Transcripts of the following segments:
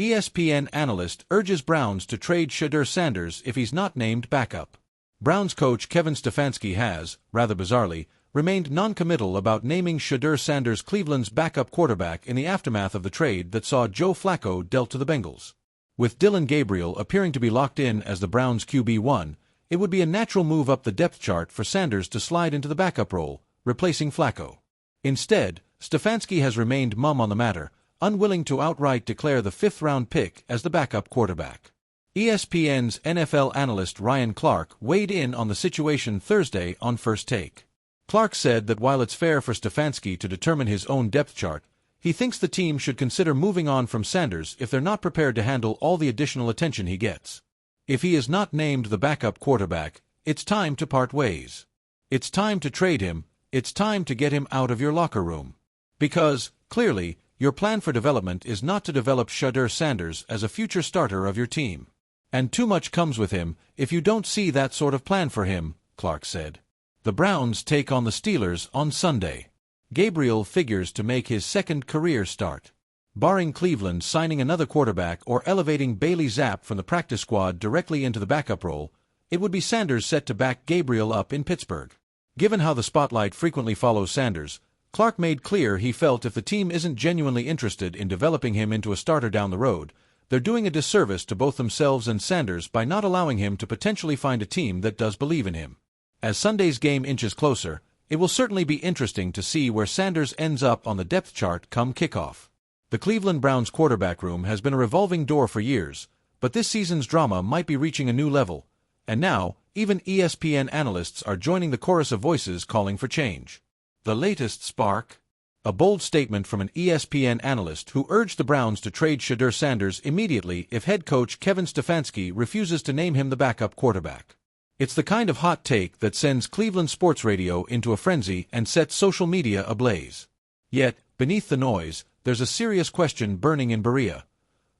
ESPN Analyst urges Browns to trade Shedeur Sanders if he's not named backup. Browns coach Kevin Stefanski has, rather bizarrely, remained non-committal about naming Shedeur Sanders Cleveland's backup quarterback in the aftermath of the trade that saw Joe Flacco dealt to the Bengals. With Dillon Gabriel appearing to be locked in as the Browns' QB1, it would be a natural move up the depth chart for Sanders to slide into the backup role, replacing Flacco. Instead, Stefanski has remained mum on the matter, unwilling to outright declare the fifth-round pick as the backup quarterback. ESPN's NFL analyst Ryan Clark weighed in on the situation Thursday on First Take. Clark said that while it's fair for Stefanski to determine his own depth chart, he thinks the team should consider moving on from Sanders if they're not prepared to handle all the additional attention he gets. If he is not named the backup quarterback, it's time to part ways. It's time to trade him, it's time to get him out of your locker room. Because, clearly, your plan for development is not to develop Shedeur Sanders as a future starter of your team. And too much comes with him if you don't see that sort of plan for him, Clark said. The Browns take on the Steelers on Sunday. Gabriel figures to make his second career start. Barring Cleveland signing another quarterback or elevating Bailey Zappe from the practice squad directly into the backup role, it would be Sanders set to back Gabriel up in Pittsburgh. Given how the spotlight frequently follows Sanders, Clark made clear he felt if the team isn't genuinely interested in developing him into a starter down the road, they're doing a disservice to both themselves and Sanders by not allowing him to potentially find a team that does believe in him. As Sunday's game inches closer, it will certainly be interesting to see where Sanders ends up on the depth chart come kickoff. The Cleveland Browns quarterback room has been a revolving door for years, but this season's drama might be reaching a new level, and now, even ESPN analysts are joining the chorus of voices calling for change. The latest spark? A bold statement from an ESPN analyst who urged the Browns to trade Shedeur Sanders immediately if head coach Kevin Stefanski refuses to name him the backup quarterback. It's the kind of hot take that sends Cleveland sports radio into a frenzy and sets social media ablaze. Yet, beneath the noise, there's a serious question burning in Berea.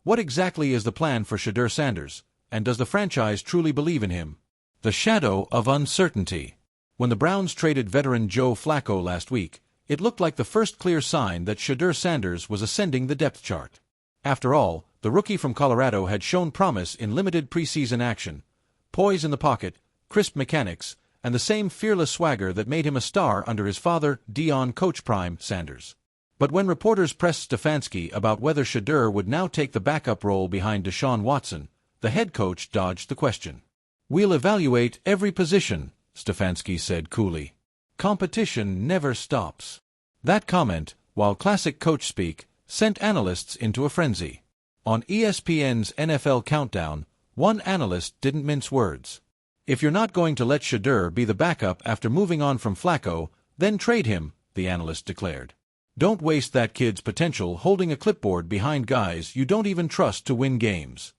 What exactly is the plan for Shedeur Sanders, and does the franchise truly believe in him? The shadow of uncertainty. When the Browns traded veteran Joe Flacco last week, it looked like the first clear sign that Shedeur Sanders was ascending the depth chart. After all, the rookie from Colorado had shown promise in limited preseason action, poise in the pocket, crisp mechanics, and the same fearless swagger that made him a star under his father, Deion Coach Prime Sanders. But when reporters pressed Stefanski about whether Shedeur would now take the backup role behind Deshaun Watson, the head coach dodged the question. "We'll evaluate every position," Stefanski said coolly. "Competition never stops." That comment, while classic coach speak, sent analysts into a frenzy. On ESPN's NFL Countdown, one analyst didn't mince words. "If you're not going to let Shedeur be the backup after moving on from Flacco, then trade him," the analyst declared. "Don't waste that kid's potential holding a clipboard behind guys you don't even trust to win games."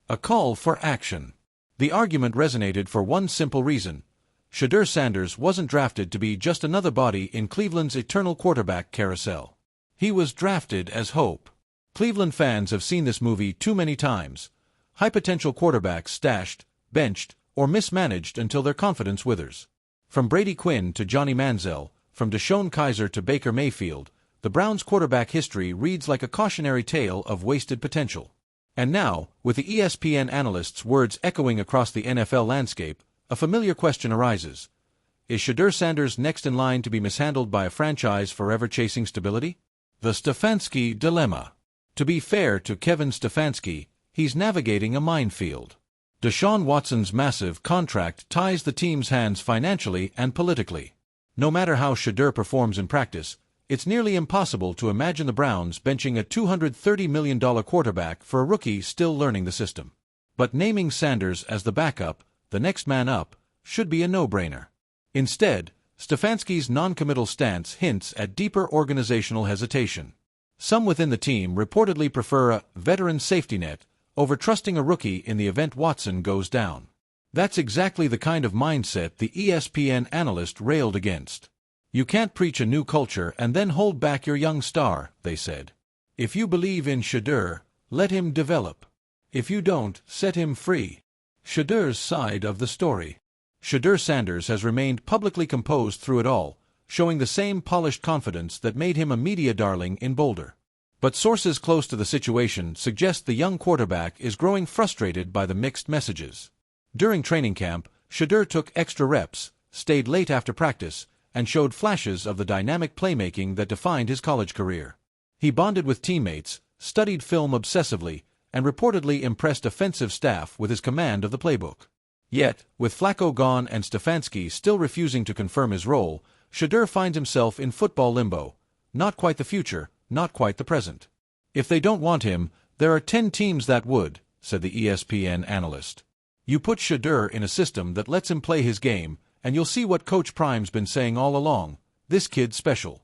A call for action. The argument resonated for one simple reason. Shedeur Sanders wasn't drafted to be just another body in Cleveland's eternal quarterback carousel. He was drafted as hope. Cleveland fans have seen this movie too many times. High-potential quarterbacks stashed, benched, or mismanaged until their confidence withers. From Brady Quinn to Johnny Manziel, from Deshaun Kaiser to Baker Mayfield, the Browns' quarterback history reads like a cautionary tale of wasted potential. And now, with the ESPN analyst's words echoing across the NFL landscape, a familiar question arises. Is Shedeur Sanders next in line to be mishandled by a franchise forever chasing stability? The Stefanski dilemma. To be fair to Kevin Stefanski, he's navigating a minefield. Deshaun Watson's massive contract ties the team's hands financially and politically. No matter how Shedeur performs in practice, it's nearly impossible to imagine the Browns benching a $230 million quarterback for a rookie still learning the system. But naming Sanders as the backup, the next man up, should be a no-brainer. Instead, Stefanski's non-committal stance hints at deeper organizational hesitation. Some within the team reportedly prefer a veteran safety net over trusting a rookie in the event Watson goes down. That's exactly the kind of mindset the ESPN analyst railed against. "You can't preach a new culture and then hold back your young star," they said. "If you believe in Shedeur, let him develop. If you don't, set him free." Shedeur's side of the story. Shedeur Sanders has remained publicly composed through it all, showing the same polished confidence that made him a media darling in Boulder. But sources close to the situation suggest the young quarterback is growing frustrated by the mixed messages. During training camp, Shedeur took extra reps, stayed late after practice, and showed flashes of the dynamic playmaking that defined his college career. He bonded with teammates, studied film obsessively, and reportedly impressed offensive staff with his command of the playbook. Yet, with Flacco gone and Stefanski still refusing to confirm his role, Shedeur finds himself in football limbo. Not quite the future, not quite the present. If they don't want him, there are 10 teams that would, said the ESPN analyst. You put Shedeur in a system that lets him play his game, and you'll see what Coach Prime's been saying all along: this kid's special.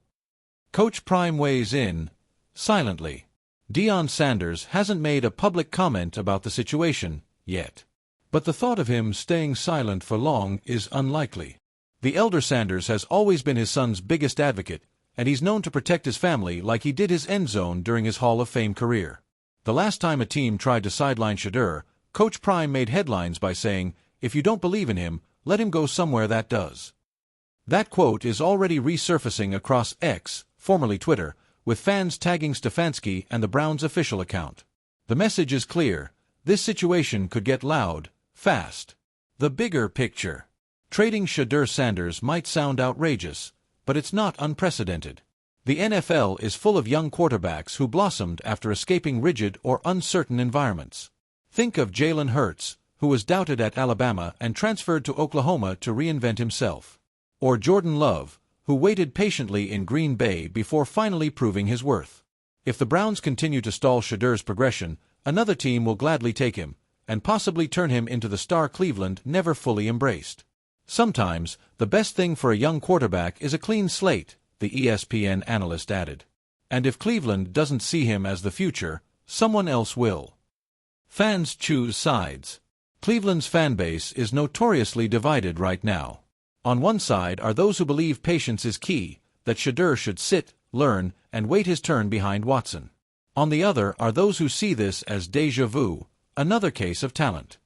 Coach Prime weighs in, silently. Deion Sanders hasn't made a public comment about the situation, yet. But the thought of him staying silent for long is unlikely. The elder Sanders has always been his son's biggest advocate, and he's known to protect his family like he did his end zone during his Hall of Fame career. The last time a team tried to sideline Shedeur, Coach Prime made headlines by saying, "If you don't believe in him, let him go somewhere that does." That quote is already resurfacing across X, formerly Twitter, with fans tagging Stefanski and the Browns' official account. The message is clear: this situation could get loud, fast. The bigger picture. Trading Shedeur Sanders might sound outrageous, but it's not unprecedented. The NFL is full of young quarterbacks who blossomed after escaping rigid or uncertain environments. Think of Jalen Hurts, who was doubted at Alabama and transferred to Oklahoma to reinvent himself. Or Jordan Love, who waited patiently in Green Bay before finally proving his worth. If the Browns continue to stall Shedeur's progression, another team will gladly take him, and possibly turn him into the star Cleveland never fully embraced. Sometimes, the best thing for a young quarterback is a clean slate, the ESPN analyst added. And if Cleveland doesn't see him as the future, someone else will. Fans choose sides. Cleveland's fanbase is notoriously divided right now. On one side are those who believe patience is key, that Shedeur should sit, learn, and wait his turn behind Watson. On the other are those who see this as déjà vu, another case of talent.